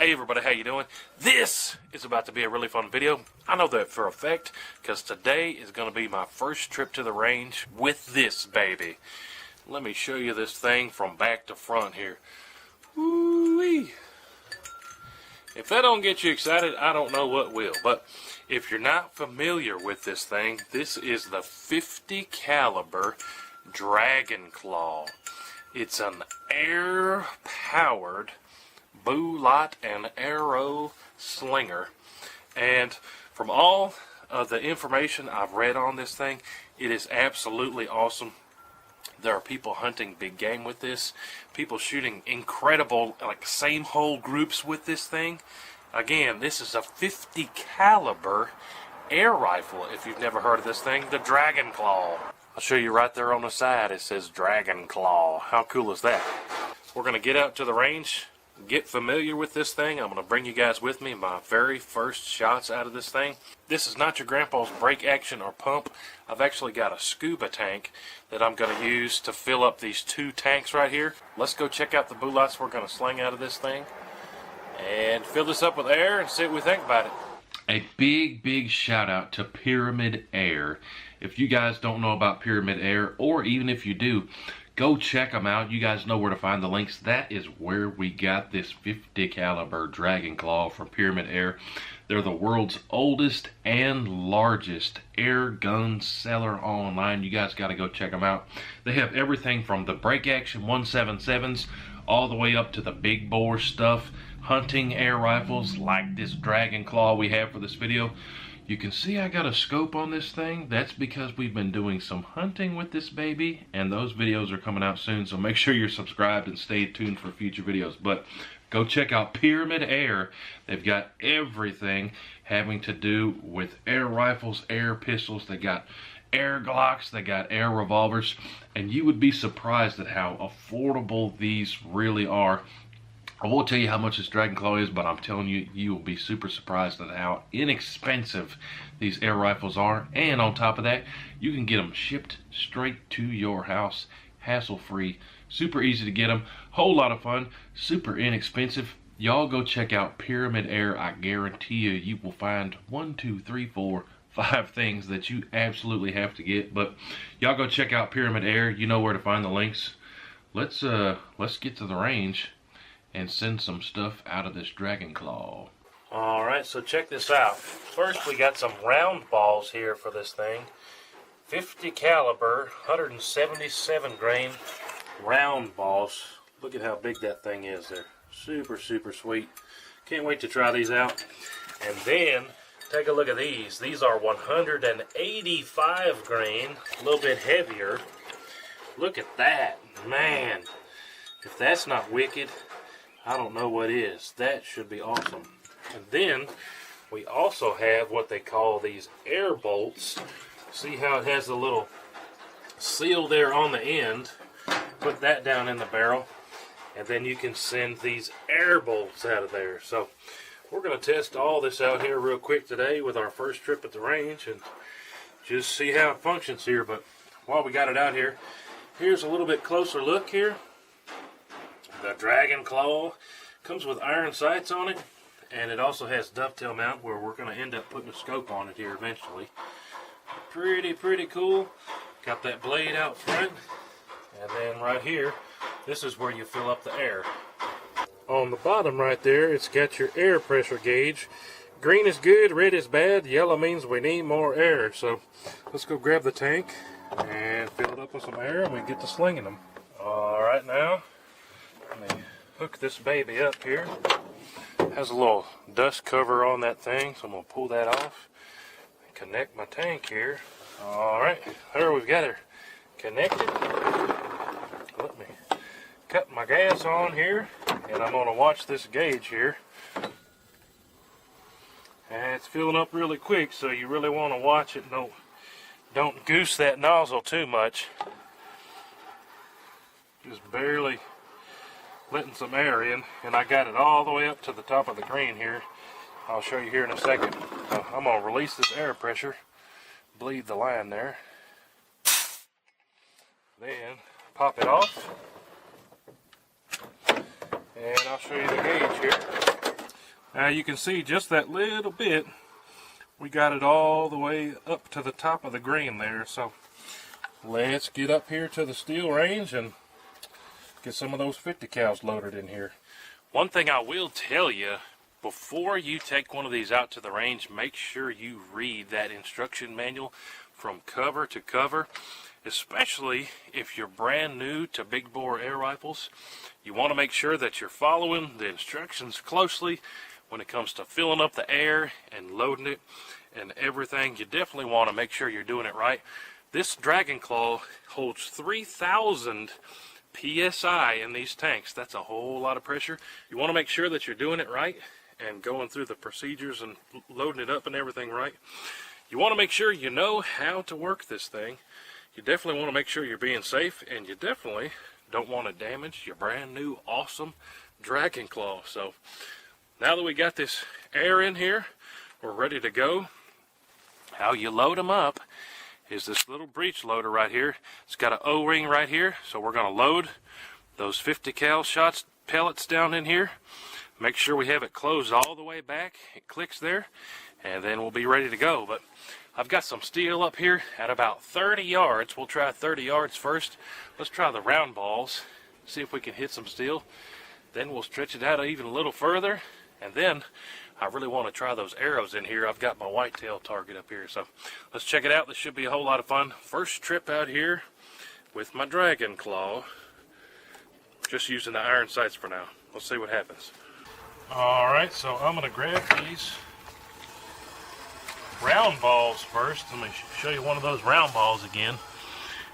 Hey everybody, how you doing? This is about to be a really fun video. I know that for a fact, because today is going to be my first trip to the range with this baby. Let me show you this thing from back to front here. Woo-wee. If that don't get you excited, I don't know what will. But if you're not familiar with this thing, this is the 50 caliber Dragon Claw. It's an air-powered bullet and arrow slinger, and from all of the information I've read on this thing, it is absolutely awesome. There are people hunting big game with this, people shooting incredible like same hole groups with this thing. Again, this is a 50 caliber air rifle. If you've never heard of this thing, the Dragon Claw. I'll show you right there on the side. It says Dragon Claw. How cool is that? We're going to get out to the range, get familiar with this thing. I'm going to bring you guys with me my very first shots out of this thing. This is not your grandpa's brake action or pump. I've actually got a scuba tank that I'm going to use to fill up these two tanks right here. Let's go check out the bullets we're going to sling out of this thing and fill this up with air and see what we think about it. A big shout out to Pyramid Air. If you guys don't know about Pyramid Air, or even if you do, go check them out. You guys know where to find the links. That is where we got this 50 caliber Dragon Claw from Pyramid Air. They're the world's oldest and largest air gun seller online. You guys got to go check them out. They have everything from the break action 177s all the way up to the big bore stuff, hunting air rifles like this Dragon Claw we have for this video. You can see I got a scope on this thing. That's because we've been doing some hunting with this baby, and those videos are coming out soon, so make sure you're subscribed and stay tuned for future videos. But go check out Pyramid Air. They've got everything having to do with air rifles, air pistols. They got air Glocks, they got air revolvers, and you would be surprised at how affordable these really are. I won't tell you how much this Dragon Claw is, but I'm telling you, you will be super surprised at how inexpensive these air rifles are. And on top of that, you can get them shipped straight to your house, hassle-free, super easy to get them, whole lot of fun, super inexpensive. Y'all go check out Pyramid Air. I guarantee you, you will find 1, 2, 3, 4, 5 things that you absolutely have to get. But y'all go check out Pyramid Air. You know where to find the links. Let's get to the range and send some stuff out of this Dragon Claw. Alright, so check this out. First we got some round balls here for this thing. 50 caliber, 177 grain round balls. Look at how big that thing is there. Super sweet. Can't wait to try these out. And then take a look at these. These are 185 grain, a little bit heavier. Look at that, man. If that's not wicked, I don't know what is. That should be awesome. And then we also have what they call these air bolts. See how it has a little seal there on the end. Put that down in the barrel, and then you can send these air bolts out of there. So we're going to test all this out here real quick today with our first trip at the range and just see how it functions here. But while we got it out here, here's a little bit closer look here. The Dragon Claw comes with iron sights on it, and it also has dovetail mount where we're going to end up putting a scope on it here eventually. Pretty cool. Got that blade out front, and then right here, this is where you fill up the air. On the bottom right there, it's got your air pressure gauge. Green is good, red is bad, yellow means we need more air. So let's go grab the tank and fill it up with some air, and we get to slinging them. Alright, now let me hook this baby up here. It has a little dust cover on that thing, so I'm going to pull that off and connect my tank here. Alright, there we've got her connected. Let me cut my gas on here, and I'm going to watch this gauge here. And it's filling up really quick, so you really want to watch it. Don't goose that nozzle too much. Just barely letting some air in, and I got it all the way up to the top of the green here. I'll show you here in a second. So I'm going to release this air pressure, bleed the line there, then pop it off, and I'll show you the gauge here. Now you can see just that little bit, we got it all the way up to the top of the green there. So let's get up here to the steel range and get some of those 50 cals loaded in here. One thing I will tell you, before you take one of these out to the range, make sure you read that instruction manual from cover to cover, especially if you're brand new to big bore air rifles. You want to make sure that you're following the instructions closely when it comes to filling up the air and loading it and everything. You definitely want to make sure you're doing it right. This Dragon Claw holds 3,000 PSI in these tanks. That's a whole lot of pressure. You want to make sure that you're doing it right and going through the procedures and loading it up and everything right. You want to make sure you know how to work this thing. You definitely want to make sure you're being safe, and you definitely don't want to damage your brand new awesome Dragon Claw. So now that we got this air in here, we're ready to go. How you load them up is this little breech loader right here. It's got an O-ring right here, so we're going to load those 50 cal shots pellets down in here. Make sure we have it closed all the way back. It clicks there, and then we'll be ready to go. But I've got some steel up here at about 30 yards. We'll try 30 yards first. Let's try the round balls, see if we can hit some steel. Then we'll stretch it out even a little further, and then I really want to try those arrows in here. I've got my whitetail target up here, so let's check it out. This should be a whole lot of fun. First trip out here with my Dragon Claw. Just using the iron sights for now. Let's see what happens. Alright, so I'm going to grab these round balls first. Let me show you one of those round balls again.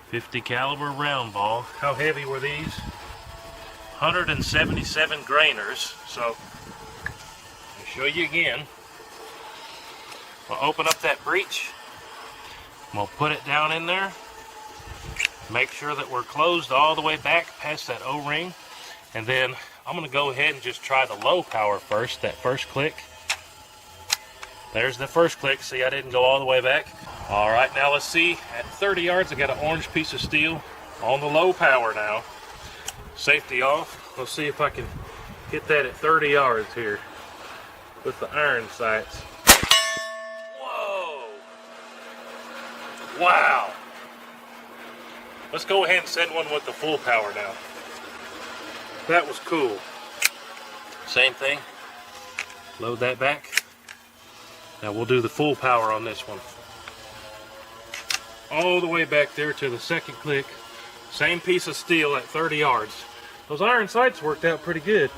50 caliber round ball. How heavy were these? 177 grainers. So let me show you again. We'll open up that breech. We'll put it down in there. Make sure that we're closed all the way back past that O-ring. And then I'm going to go ahead and just try the low power first, that first click. There's the first click. See, I didn't go all the way back. All right, now let's see. At 30 yards, I got an orange piece of steel on the low power now. Safety off. Let's see if I can hit that at 30 yards here with the iron sights. Whoa! Wow! Let's go ahead and send one with the full power now. That was cool. Same thing. Load that back. Now we'll do the full power on this one. All the way back there to the second click. Same piece of steel at 30 yards. Those iron sights worked out pretty good.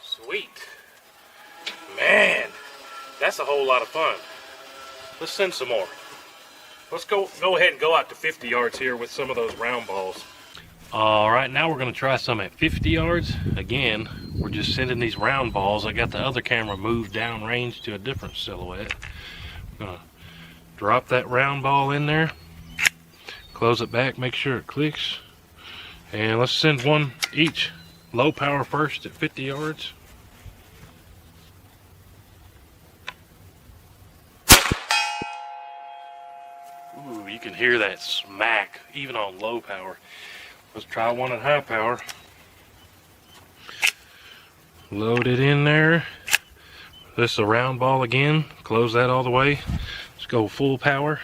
Sweet. Man, that's a whole lot of fun. Let's send some more. Let's go ahead and go out to 50 yards here with some of those round balls. Alright, now we're going to try some at 50 yards. Again, we're just sending these round balls. I got the other camera moved down range to a different silhouette. I'm going to drop that round ball in there. Close it back, make sure it clicks. And let's send one each. Low power first at 50 yards. Ooh, you can hear that smack even on low power. Let's try one at high power. Load it in there. This is a round ball again. Close that all the way. Let's go full power.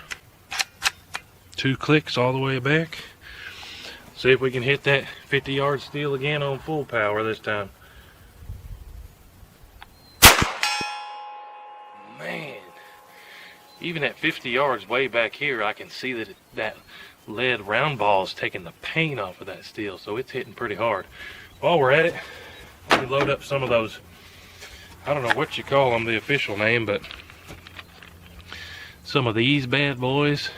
2 clicks all the way back. See if we can hit that 50 yard steel again on full power this time. Man, even at 50 yards way back here, I can see that that lead round ball is taking the paint off of that steel, so it's hitting pretty hard. While we're at it, let me load up some of those, I don't know what you call them, the official name, but some of these bad boys.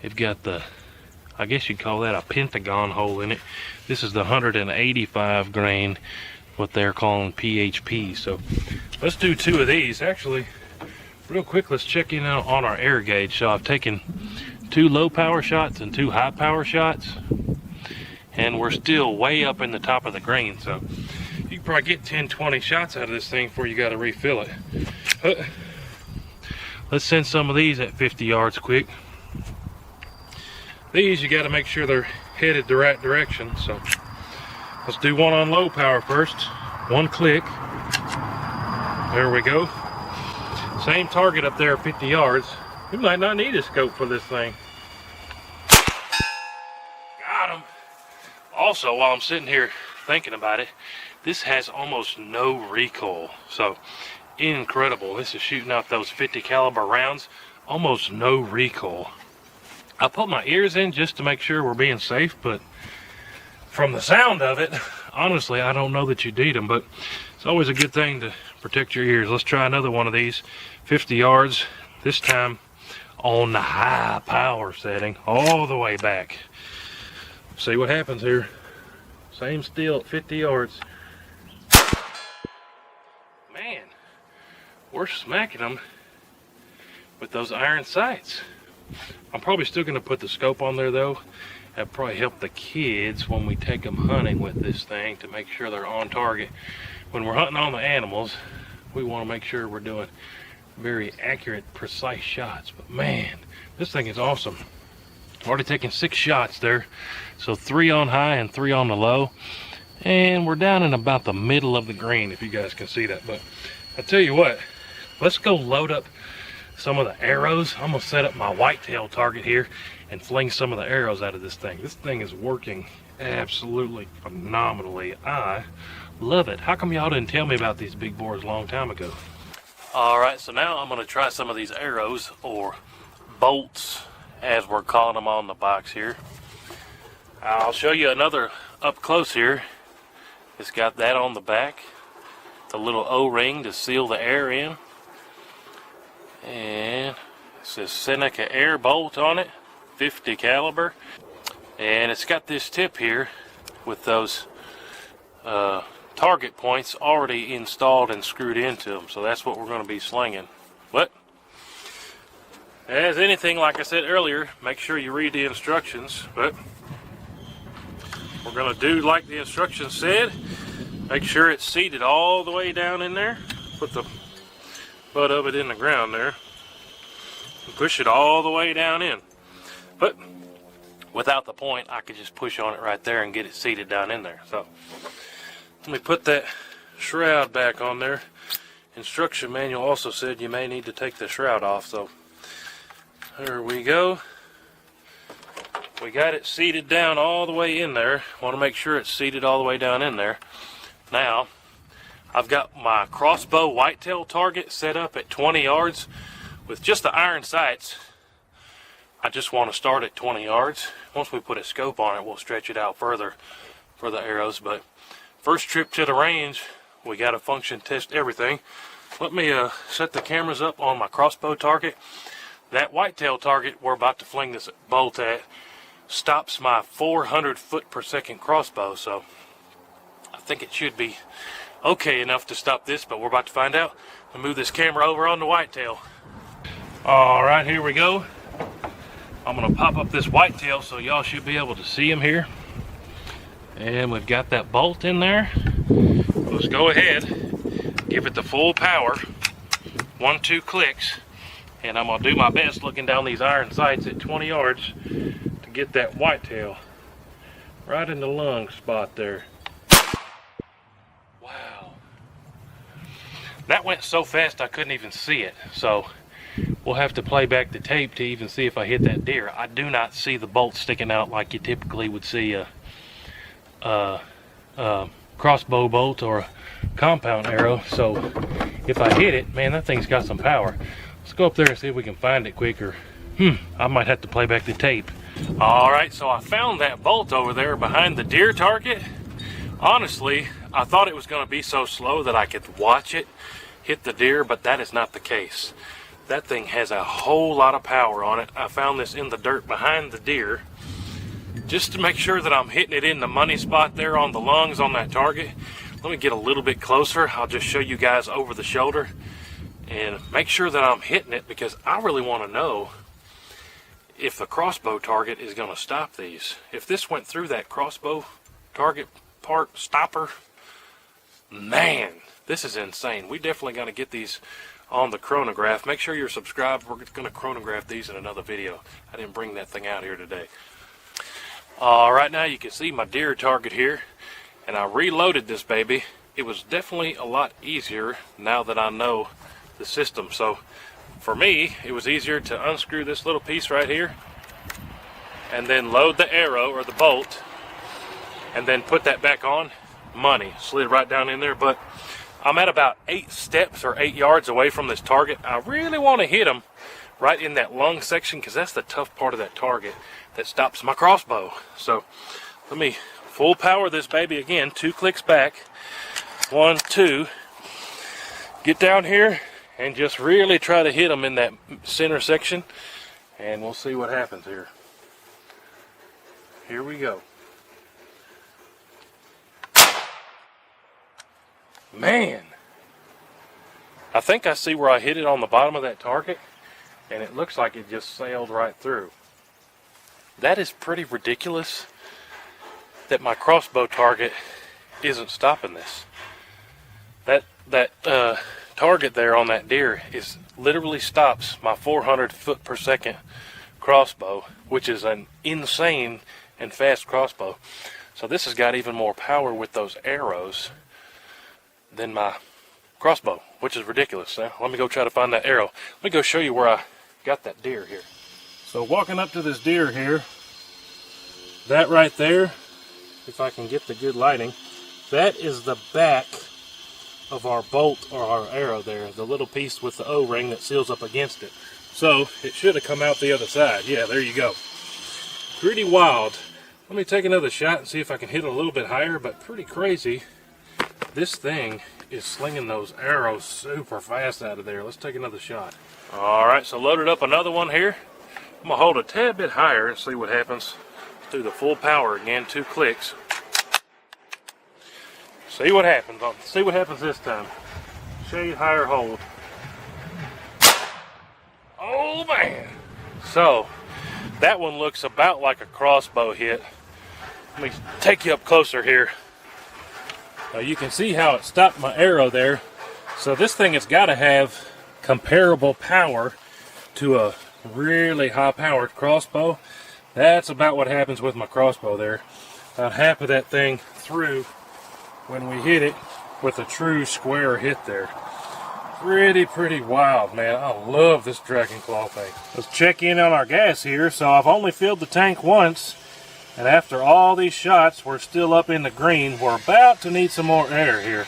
They've got the, I guess you'd call that a pentagon hole in it. This is the 185 grain, what they're calling PHP. So let's do 2 of these. Actually, real quick, let's check in on our air gauge. So I've taken 2 low power shots and 2 high power shots, and we're still way up in the top of the grain. So you can probably get 10-20 shots out of this thing before you got to refill it. Let's send some of these at 50 yards quick. These you got to make sure they're headed the right direction. So Let's do one on low power first. One click. There we go. Same target up there, 50 yards. We might not need a scope for this thing. Got him. Also, while I'm sitting here thinking about it, this has almost no recoil. So, incredible. This is shooting out those 50 caliber rounds. Almost no recoil. I put my ears in just to make sure we're being safe, but from the sound of it, honestly, I don't know that you need them, but it's always a good thing to protect your ears. Let's try another one of these. 50 yards, this time on the high power setting, all the way back. See what happens here. Same still at 50 yards. Man, we're smacking them with those iron sights. I'm probably still going to put the scope on there though. That'd probably help the kids when we take them hunting with this thing to make sure they're on target. When we're hunting on the animals, we want to make sure we're doing very accurate, precise shots. But man, this thing is awesome. Already taken 6 shots there. So 3 on high and 3 on the low. And we're down in about the middle of the green, if you guys can see that. But I tell you what, let's go load up some of the arrows. I'm gonna set up my whitetail target here and fling some of the arrows out of this thing. This thing is working absolutely phenomenally. I love it. How come y'all didn't tell me about these big bores a long time ago? All right, so now I'm gonna try some of these arrows, or bolts as we're calling them on the box here. I'll show you another up close here. It's got that on the back, the little O-ring to seal the air in, and it says Seneca air bolt on it, 50 caliber, and it's got this tip here with those target points already installed and screwed into them. So that's what we're going to be slinging. But as anything, like I said earlier, make sure you read the instructions. But we're going to do like the instructions said. Make sure it's seated all the way down in there. Put the butt of it in the ground there and push it all the way down in. But without the point, I could just push on it right there and get it seated down in there. So let me put that shroud back on there. Instruction manual also said you may need to take the shroud off. So there we go. We got it seated down all the way in there. Want to make sure it's seated all the way down in there. Now, I've got my crossbow whitetail target set up at 20 yards with just the iron sights. I just want to start at 20 yards. Once we put a scope on it, we'll stretch it out further for the arrows. But first trip to the range, we got to function test everything. Let me set the cameras up on my crossbow target. That whitetail target we're about to fling this bolt at stops my 400 foot per second crossbow, so I think it should be okay enough to stop this, but we're about to find out. I'll move this camera over on the whitetail. All right, here we go. I'm gonna pop up this whitetail so y'all should be able to see him here. And we've got that bolt in there. Let's go ahead, give it the full power. 1-2 clicks. And I'm gonna do my best looking down these iron sights at 20 yards to get that whitetail right in the lung spot there. Wow. That went so fast I couldn't even see it. So we'll have to play back the tape to even see if I hit that deer. I do not see the bolt sticking out like you typically would see a crossbow bolt or a compound arrow. So if I hit it, man, that thing's got some power. Let's go up there and see if we can find it quicker. I might have to play back the tape. All right, so I found that bolt over there behind the deer target. Honestly, I thought it was going to be so slow that I could watch it hit the deer, but that is not the case. That thing has a whole lot of power on it. I found this in the dirt behind the deer just to make sure that I'm hitting it in the money spot there on the lungs on that target. Let me get a little bit closer. I'll just show you guys over the shoulder and make sure that I'm hitting it, because I really want to know if the crossbow target is going to stop these. If this went through that crossbow target part stopper, man, this is insane. We definitely got to get these on the chronograph. Make sure you're subscribed. We're going to chronograph these in another video. I didn't bring that thing out here today. All right, now you can see my deer target here, and I reloaded this baby. It was definitely a lot easier now that I know the system. So for me, it was easier to unscrew this little piece right here and then load the arrow or the bolt and then put that back on. Money slid right down in there. But I'm at about 8 steps or 8 yards away from this target. I really want to hit him right in that lung section, because that's the tough part of that target that stops my crossbow. So let me full power this baby again. 2 clicks back. 1, 2. Get down here and just really try to hit him in that center section, and we'll see what happens here. Here we go. Man, I think I see where I hit it on the bottom of that target, and it looks like it just sailed right through. That is pretty ridiculous that my crossbow target isn't stopping this. That target there on that deer is literally stops my 400 foot per second crossbow, which is an insane and fast crossbow. So this has got even more power with those arrows than my crossbow, which is ridiculous. Now, let me go try to find that arrow. Let me go show you where I got that deer here. So walking up to this deer here, that right there, if I can get the good lighting, that is the back of our bolt or our arrow there, the little piece with the O-ring that seals up against it. So it should have come out the other side. Yeah, there you go. Pretty wild. Let me take another shot and see if I can hit it a little bit higher, but pretty crazy. This thing is slinging those arrows super fast out of there. Let's take another shot. Alright, so loaded up another one here. I'm going to hold a tad bit higher and see what happens. Do the full power again, 2 clicks. See what happens. See what happens this time. Shade higher hold. Oh man! So, that one looks about like a crossbow hit. Let me take you up closer here. You can see how it stopped my arrow there. So this thing has got to have comparable power to a really high-powered crossbow. That's about what happens with my crossbow there. About half of that thing through when we hit it with a true square hit there. Pretty wild, man. I love this Dragon Claw thing. Let's check in on our gas here. So I've only filled the tank once, and after all these shots, we're still up in the green. We're about to need some more air here.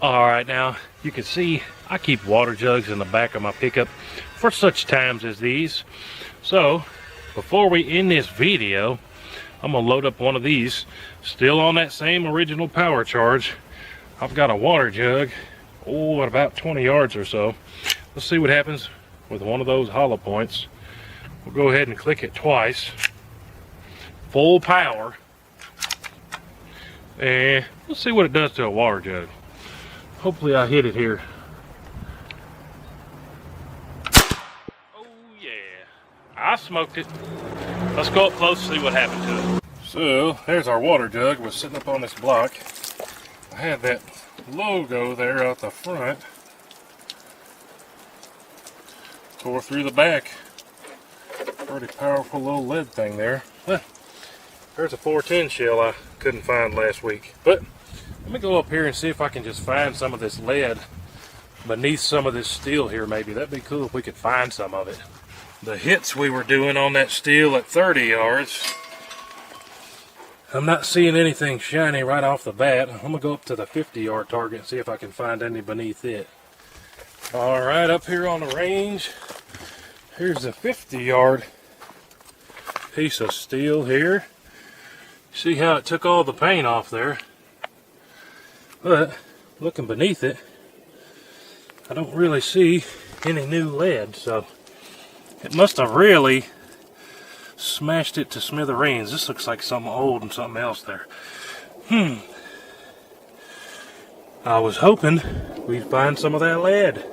Alright, now you can see I keep water jugs in the back of my pickup for such times as these. So before we end this video, I'm going to load up one of these, still on that same original power charge. I've got a water jug, at about 20 yards or so. Let's see what happens with one of those hollow points. We'll go ahead and click it twice. Full power. And let's see what it does to a water jug. Hopefully I hit it here. Oh yeah, I smoked it. Let's go up close and see what happened to it. So, there's our water jug. It was sitting up on this block. I had that logo there out the front. Tore through the back. Pretty powerful little lead thing there. There's a 410 shell I couldn't find last week. But, let me go up here and see if I can just find some of this lead beneath some of this steel here maybe. That'd be cool if we could find some of it. The hits we were doing on that steel at 30 yards, I'm not seeing anything shiny right off the bat. I'm going to go up to the 50-yard target and see if I can find any beneath it. Alright, up here on the range, here's a 50-yard piece of steel here. See how it took all the paint off there? But, looking beneath it, I don't really see any new lead, so it must have really smashed it to smithereens. This looks like something old and something else there. I was hoping we'd find some of that lead.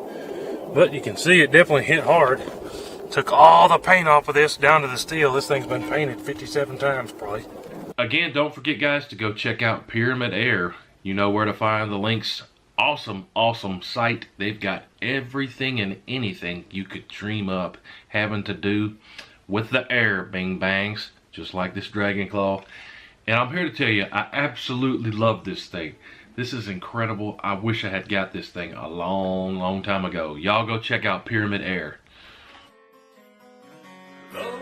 But you can see it definitely hit hard. Took all the paint off of this down to the steel. This thing's been painted 57 times probably. Again, don't forget guys to go check out Pyramid Air. You know where to find the links. Awesome site. They've got everything and anything you could dream up having to do with the air bing bangs, just like this Dragon Claw. And I'm here to tell you, I absolutely love this thing. This is incredible. I wish I had got this thing a long time ago. Y'all go check out Pyramid Air. The